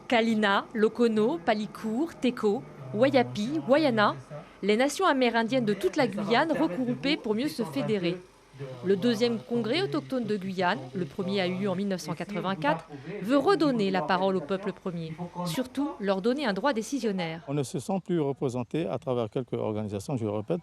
Kalina, Lokono, Palikour, Teko, Wayapi, Wayana, les nations amérindiennes de toute la Guyane regroupées pour mieux se fédérer. Le deuxième congrès autochtone de Guyane, le premier a eu lieu en 1984, veut redonner la parole au peuple premier, surtout leur donner un droit décisionnaire. On ne se sent plus représenté à travers quelques organisations, je le répète,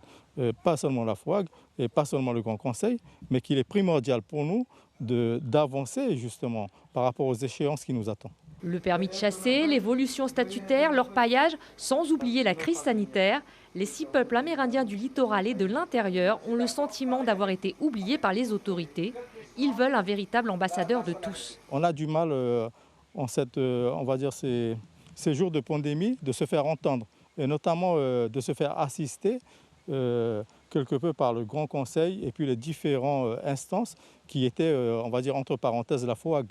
pas seulement la FOAG et pas seulement le Grand Conseil, mais qu'il est primordial pour nous d'avancer justement par rapport aux échéances qui nous attendent. Le permis de chasser, l'évolution statutaire, l'orpaillage, sans oublier la crise sanitaire, les 6 peuples amérindiens du littoral et de l'intérieur ont le sentiment d'avoir été oubliés par les autorités. Ils veulent un véritable ambassadeur de tous. On a du mal en on va dire ces jours de pandémie de se faire entendre et notamment de se faire assister quelque peu par le Grand Conseil et puis les différentes instances qui étaient, on va dire entre parenthèses, la FOAG.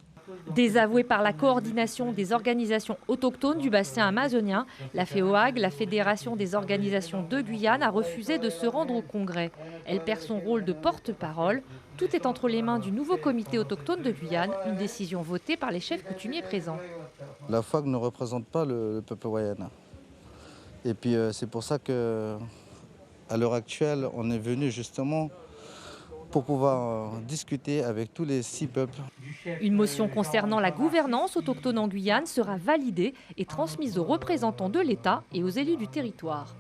Désavouée par la coordination des organisations autochtones du bassin amazonien, la FEOAG, la Fédération des organisations de Guyane, a refusé de se rendre au Congrès. Elle perd son rôle de porte-parole. Tout est entre les mains du nouveau comité autochtone de Guyane, une décision votée par les chefs coutumiers présents. La FOAG ne représente pas le peuple Wayana. Et puis c'est pour ça qu'à l'heure actuelle, on est venu justement pour pouvoir discuter avec tous les 6 peuples. Une motion concernant la gouvernance autochtone en Guyane sera validée et transmise aux représentants de l'État et aux élus du territoire.